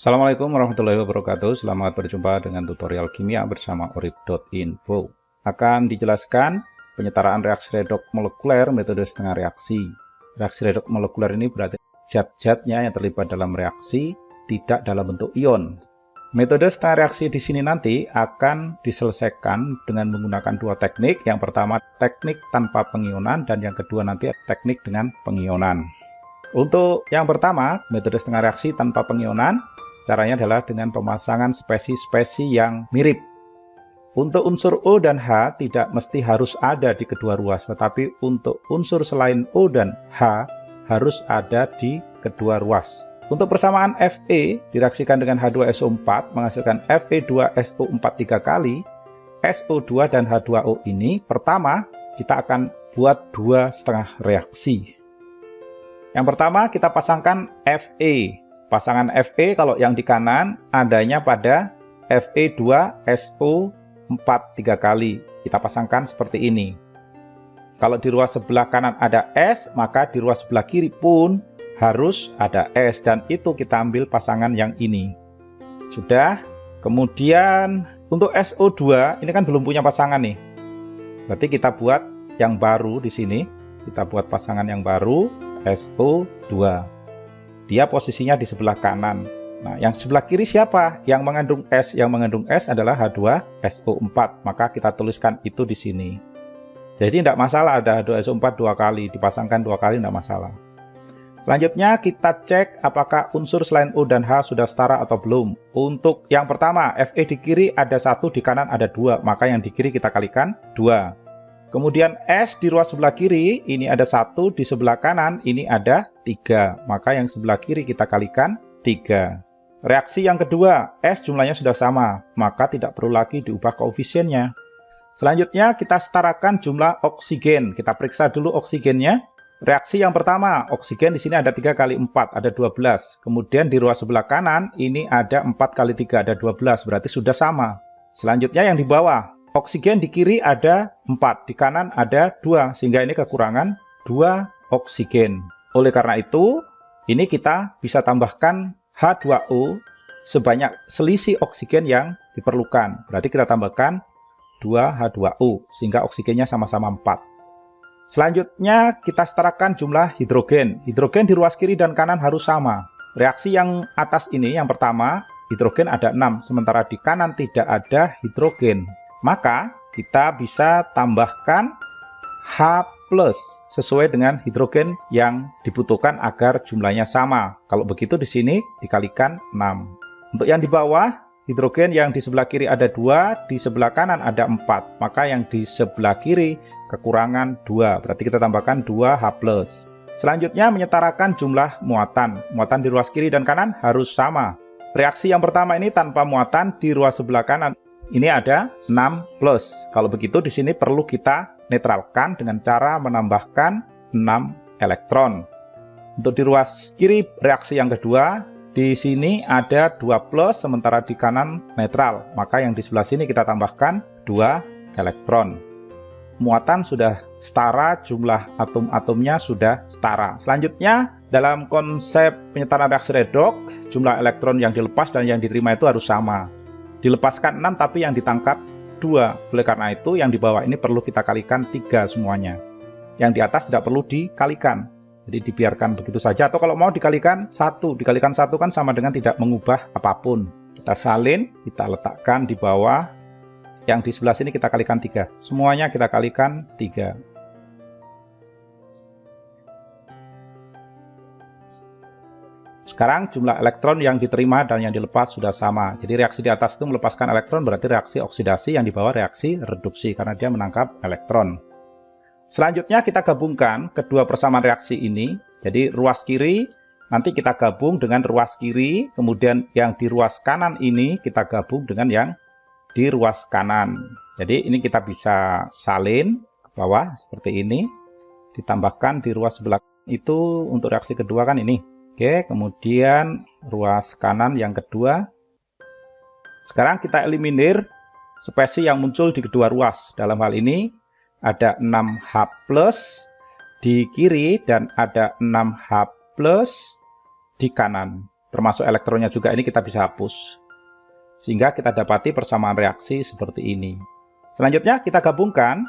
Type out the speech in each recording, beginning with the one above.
Assalamualaikum warahmatullahi wabarakatuh. Selamat berjumpa dengan tutorial kimia bersama orib.info. Akan dijelaskan penyetaraan reaksi redoks molekuler metode setengah reaksi. Reaksi redoks molekuler ini berarti zat-zatnya yang terlibat dalam reaksi tidak dalam bentuk ion. Metode setengah reaksi di sini nanti akan diselesaikan dengan menggunakan dua teknik. Yang pertama teknik tanpa pengionan dan yang kedua nanti teknik dengan pengionan. Untuk yang pertama, metode setengah reaksi tanpa pengionan, caranya adalah dengan pemasangan spesi-spesi yang mirip. Untuk unsur O dan H tidak mesti harus ada di kedua ruas, tetapi untuk unsur selain O dan H harus ada di kedua ruas. Untuk persamaan Fe direaksikan dengan H2SO4 menghasilkan Fe2SO4 3 kali. SO2 dan H2O ini pertama kita akan buat dua setengah reaksi. Yang pertama kita pasangkan Fe. Pasangan Fe kalau yang di kanan adanya pada Fe2SO4 3 kali. Kita pasangkan seperti ini. Kalau di ruas sebelah kanan ada S, maka di ruas sebelah kiri pun harus ada S. Dan itu kita ambil pasangan yang ini. Sudah. Kemudian untuk SO2 ini kan belum punya pasangan nih. Berarti kita buat yang baru di sini. Kita buat pasangan yang baru, SO2. Dia posisinya di sebelah kanan. Nah, yang sebelah kiri siapa? Yang mengandung S. Yang mengandung S adalah H2SO4. Maka kita tuliskan itu di sini. Jadi tidak masalah ada H2SO4 dua kali. Dipasangkan dua kali tidak masalah. Selanjutnya kita cek apakah unsur selain O dan H sudah setara atau belum. Untuk yang pertama, Fe di kiri ada 1, di kanan ada 2. Maka yang di kiri kita kalikan 2. Kemudian S di ruas sebelah kiri, ini ada 1, di sebelah kanan ini ada 3. Maka yang sebelah kiri kita kalikan 3. Reaksi yang kedua, S jumlahnya sudah sama, maka tidak perlu lagi diubah koefisiennya. Selanjutnya kita setarakan jumlah oksigen. Kita periksa dulu oksigennya. Reaksi yang pertama, oksigen di sini ada 3 kali 4, ada 12. Kemudian di ruas sebelah kanan ini ada 4 kali 3, ada 12, berarti sudah sama. Selanjutnya yang di bawah. Oksigen di kiri ada 4, di kanan ada 2, sehingga ini kekurangan 2 oksigen. Oleh karena itu, ini kita bisa tambahkan H2O sebanyak selisih oksigen yang diperlukan. Berarti kita tambahkan 2 H2O, sehingga oksigennya sama-sama 4. Selanjutnya kita setarakan jumlah hidrogen. Hidrogen di ruas kiri dan kanan harus sama. Reaksi yang atas ini, yang pertama, hidrogen ada 6, sementara di kanan tidak ada hidrogen. Maka kita bisa tambahkan H+ sesuai dengan hidrogen yang dibutuhkan agar jumlahnya sama. Kalau begitu di sini dikalikan 6. Untuk yang di bawah, hidrogen yang di sebelah kiri ada 2, di sebelah kanan ada 4. Maka yang di sebelah kiri kekurangan 2. Berarti kita tambahkan 2H+. Selanjutnya menyetarakan jumlah muatan. Muatan di ruas kiri dan kanan harus sama. Reaksi yang pertama ini tanpa muatan di ruas sebelah kanan. Ini ada 6+. Kalau begitu di sini perlu kita netralkan dengan cara menambahkan 6 elektron. Untuk di ruas kiri reaksi yang kedua, di sini ada 2+, sementara di kanan netral. Maka yang di sebelah sini kita tambahkan 2 elektron. Muatan sudah setara, jumlah atom-atomnya sudah setara. Selanjutnya, dalam konsep penyetaraan reaksi redoks, jumlah elektron yang dilepas dan yang diterima itu harus sama. Dilepaskan 6 tapi yang ditangkap 2. Oleh karena itu yang di bawah ini perlu kita kalikan 3 semuanya. Yang di atas tidak perlu dikalikan. Jadi dibiarkan begitu saja. Atau kalau mau dikalikan 1. Dikalikan 1 kan sama dengan tidak mengubah apapun. Kita salin, kita letakkan di bawah. Yang di sebelah sini kita kalikan 3. Semuanya kita kalikan 3. Sekarang jumlah elektron yang diterima dan yang dilepas sudah sama. Jadi reaksi di atas itu melepaskan elektron berarti reaksi oksidasi, yang di bawah reaksi reduksi karena dia menangkap elektron. Selanjutnya kita gabungkan kedua persamaan reaksi ini. Jadi ruas kiri nanti kita gabung dengan ruas kiri, kemudian yang di ruas kanan ini kita gabung dengan yang di ruas kanan. Jadi ini kita bisa salin ke bawah seperti ini. Ditambahkan di ruas sebelah itu untuk reaksi kedua kan ini. Oke, kemudian ruas kanan yang kedua. Sekarang kita eliminir spesi yang muncul di kedua ruas. Dalam hal ini ada 6H+ di kiri dan ada 6H+ di kanan. termasuk elektronnya juga ini kita bisa hapus. Sehingga kita dapati persamaan reaksi seperti ini. Selanjutnya kita gabungkan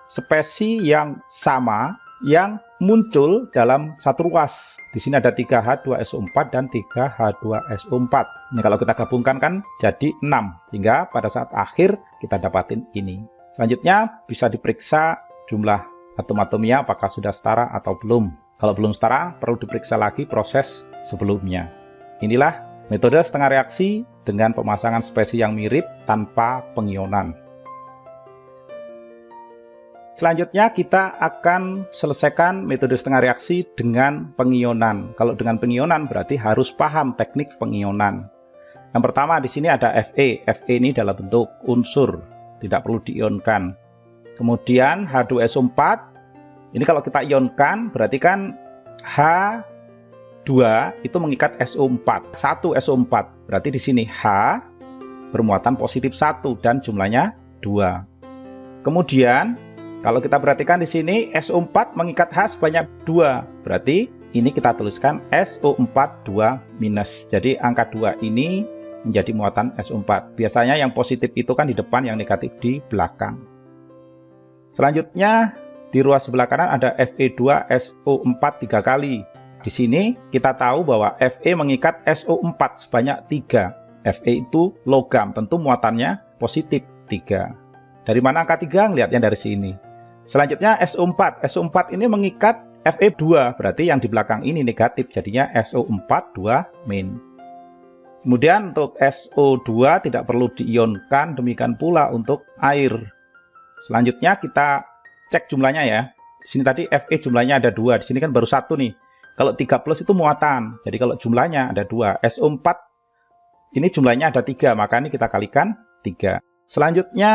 spesi yang sama yang muncul dalam satu ruas. Di sini ada 3H2SO4 dan 3H2SO4. Ini kalau kita gabungkan kan jadi 6. Sehingga pada saat akhir kita dapatin ini. Selanjutnya bisa diperiksa jumlah atom-atomnya apakah sudah setara atau belum. Kalau belum setara, perlu diperiksa lagi proses sebelumnya. Inilah metode setengah reaksi dengan pemasangan spesi yang mirip tanpa pengionan. Selanjutnya kita akan selesaikan metode setengah reaksi dengan pengionan. Kalau dengan pengionan berarti harus paham teknik pengionan. Yang pertama di sini ada Fe. Fe ini dalam bentuk unsur, tidak perlu diionkan. Kemudian H2SO4. Ini kalau kita ionkan berarti kan H2 itu mengikat SO4. 1 SO4. Berarti di sini H bermuatan positif 1 dan jumlahnya 2. Kemudian kalau kita perhatikan di sini SO4 mengikat H sebanyak 2. Berarti ini kita tuliskan SO4 2-. Jadi angka 2 ini menjadi muatan SO4. Biasanya yang positif itu kan di depan, yang negatif di belakang. Selanjutnya di ruas sebelah kanan ada Fe2SO4 3 kali. Di sini kita tahu bahwa Fe mengikat SO4 sebanyak 3. Fe itu logam, tentu muatannya positif 3. Dari mana angka 3? Lihatnya dari sini. Selanjutnya SO4. SO4 ini mengikat Fe2, berarti yang di belakang ini negatif, jadinya SO4 2-. Kemudian untuk SO2 tidak perlu diionkan, demikian pula untuk air. Selanjutnya kita cek jumlahnya ya. Di sini tadi Fe jumlahnya ada 2, di sini kan baru 1 nih. Kalau 3 plus itu muatan, jadi kalau jumlahnya ada 2. SO4 ini jumlahnya ada 3, maka ini kita kalikan 3. Selanjutnya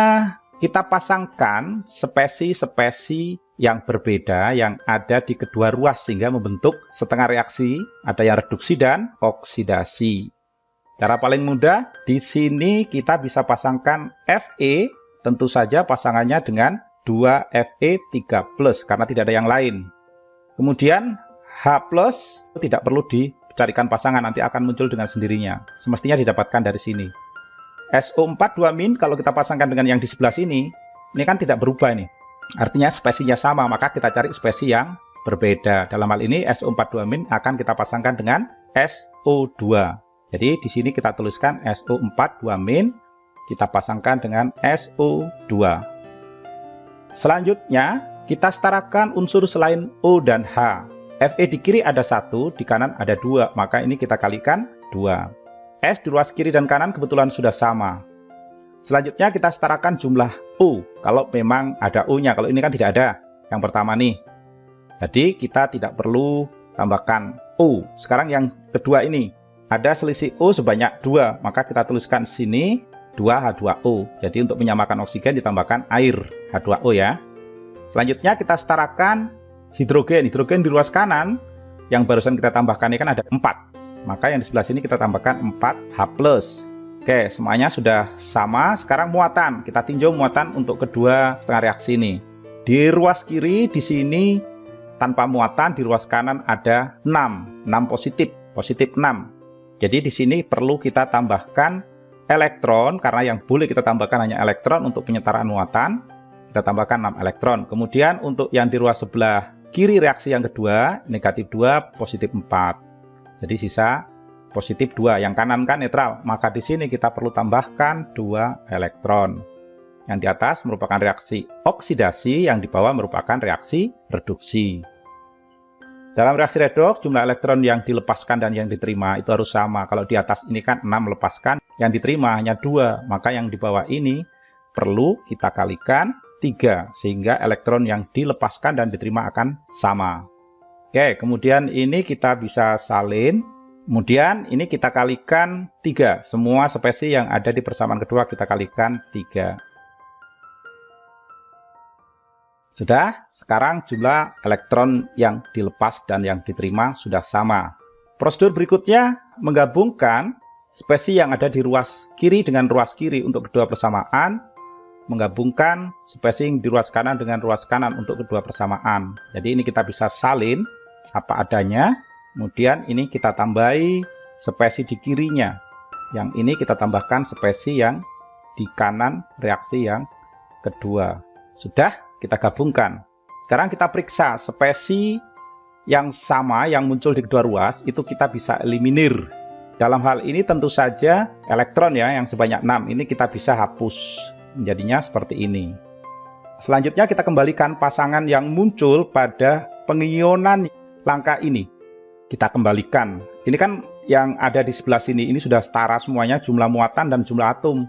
kita pasangkan spesi-spesi yang berbeda yang ada di kedua ruas sehingga membentuk setengah reaksi, ada yang reduksi dan oksidasi. Cara paling mudah, di sini kita bisa pasangkan Fe, tentu saja pasangannya dengan 2Fe3+, karena tidak ada yang lain. Kemudian H+, tidak perlu dicarikan pasangan, nanti akan muncul dengan sendirinya. Semestinya didapatkan dari sini. SO4 2- kalau kita pasangkan dengan yang di sebelah sini, ini kan tidak berubah ini. Artinya spesinya sama, maka kita cari spesi yang berbeda. Dalam hal ini SO4 2- akan kita pasangkan dengan SO2. Jadi di sini kita tuliskan SO4 2-, kita pasangkan dengan SO2. Selanjutnya kita setarakan unsur selain O dan H. Fe di kiri ada 1, di kanan ada 2, maka ini kita kalikan 2. S di ruas kiri dan kanan kebetulan sudah sama. Selanjutnya kita setarakan jumlah O, kalau memang ada O-nya, kalau ini kan tidak ada, yang pertama nih. Jadi kita tidak perlu tambahkan O. Sekarang yang kedua ini, ada selisih O sebanyak 2, maka kita tuliskan sini 2H2O. Jadi untuk menyamakan oksigen ditambahkan air H2O ya. Selanjutnya kita setarakan hidrogen. Hidrogen di ruas kanan yang barusan kita tambahkan ini kan ada 4. Maka yang di sebelah sini kita tambahkan 4H+. Oke, semuanya sudah sama. Sekarang muatan. Kita tinjau muatan untuk kedua setengah reaksi ini. Di ruas kiri di sini tanpa muatan, di ruas kanan ada 6. 6 positif, positif 6. Jadi di sini perlu kita tambahkan elektron, karena yang boleh kita tambahkan hanya elektron untuk penyetaraan muatan. Kita tambahkan 6 elektron. Kemudian untuk yang di ruas sebelah kiri reaksi yang kedua, negatif 2, positif 4. Jadi sisa positif 2. Yang kanan kan netral, maka di sini kita perlu tambahkan 2 elektron. Yang di atas merupakan reaksi oksidasi, yang di bawah merupakan reaksi reduksi. Dalam reaksi redoks, jumlah elektron yang dilepaskan dan yang diterima itu harus sama. Kalau di atas ini kan 6 melepaskan, yang diterima hanya 2. Maka yang di bawah ini perlu kita kalikan 3. Sehingga elektron yang dilepaskan dan diterima akan sama. Oke, kemudian ini kita bisa salin. Kemudian ini kita kalikan 3. Semua spesi yang ada di persamaan kedua kita kalikan 3. Sudah, sekarang jumlah elektron yang dilepas dan yang diterima sudah sama. Prosedur berikutnya menggabungkan spesi yang ada di ruas kiri dengan ruas kiri untuk kedua persamaan, menggabungkan spesi di ruas kanan dengan ruas kanan untuk kedua persamaan. Jadi ini kita bisa salin apa adanya, kemudian ini kita tambahi spesi di kirinya. Yang ini kita tambahkan spesi yang di kanan reaksi yang kedua. Sudah, kita gabungkan. Sekarang kita periksa spesi yang sama yang muncul di kedua ruas, itu kita bisa eliminir. Dalam hal ini tentu saja elektron ya yang sebanyak 6 ini kita bisa hapus. Menjadinya seperti ini. Selanjutnya kita kembalikan pasangan yang muncul pada pengionan langkah ini. Kita kembalikan. Ini kan yang ada di sebelah sini, ini sudah setara semuanya jumlah muatan dan jumlah atom.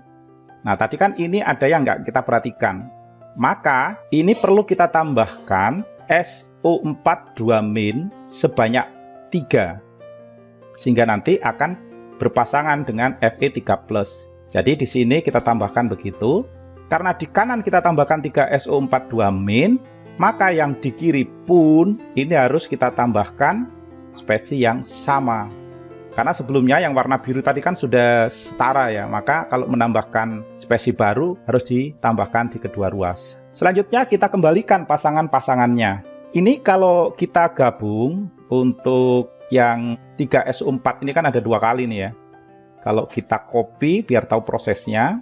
Nah, tadi kan ini ada yang nggak kita perhatikan. Maka ini perlu kita tambahkan SO4 2- sebanyak 3. Sehingga nanti akan berpasangan dengan Fe3+. Jadi di sini kita tambahkan begitu. Karena di kanan kita tambahkan 3 SO4 2-, maka yang di kiri pun ini harus kita tambahkan spesi yang sama. Karena sebelumnya yang warna biru tadi kan sudah setara ya, maka kalau menambahkan spesi baru harus ditambahkan di kedua ruas. Selanjutnya kita kembalikan pasangan-pasangannya. Ini kalau kita gabung untuk yang 3 SO4 ini kan ada 2 kali nih ya. Kalau kita copy biar tahu prosesnya,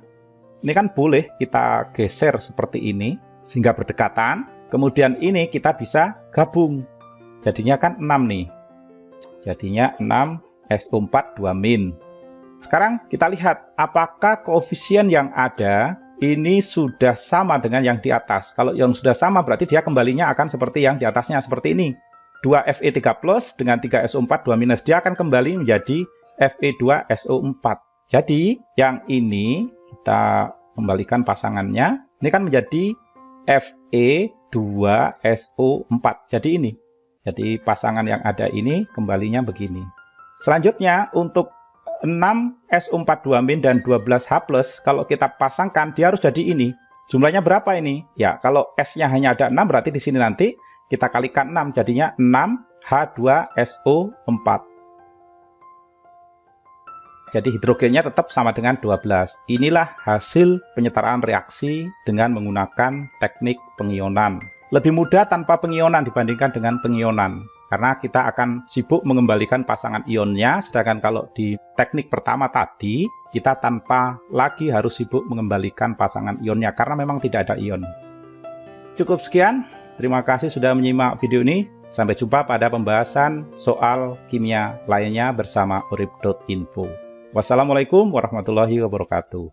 ini kan boleh kita geser seperti ini sehingga berdekatan. Kemudian ini kita bisa gabung. Jadinya kan 6 nih. Jadinya 6 SO4 2-. Sekarang kita lihat apakah koefisien yang ada ini sudah sama dengan yang di atas. Kalau yang sudah sama berarti dia kembalinya akan seperti yang di atasnya, seperti ini. 2 Fe3+ dengan 3 SO4 2-, dia akan kembali menjadi Fe2SO4. Jadi yang ini kita kembalikan pasangannya. Ini kan menjadi Fe2SO4. Jadi ini. Jadi pasangan yang ada ini kembalinya begini. Selanjutnya untuk 6 SO4 2- dan 12H+, kalau kita pasangkan dia harus jadi ini. Jumlahnya berapa ini? Ya, kalau S-nya hanya ada 6 berarti di sini nanti kita kalikan 6 jadinya 6H2SO4. Jadi hidrogennya tetap sama dengan 12. Inilah hasil penyetaraan reaksi dengan menggunakan teknik pengionan. Lebih mudah tanpa pengionan dibandingkan dengan pengionan. Karena kita akan sibuk mengembalikan pasangan ionnya, sedangkan kalau di teknik pertama tadi, kita tanpa lagi harus sibuk mengembalikan pasangan ionnya, karena memang tidak ada ion. Cukup sekian, terima kasih sudah menyimak video ini. Sampai jumpa pada pembahasan soal kimia lainnya bersama urip.info. Wassalamualaikum warahmatullahi wabarakatuh.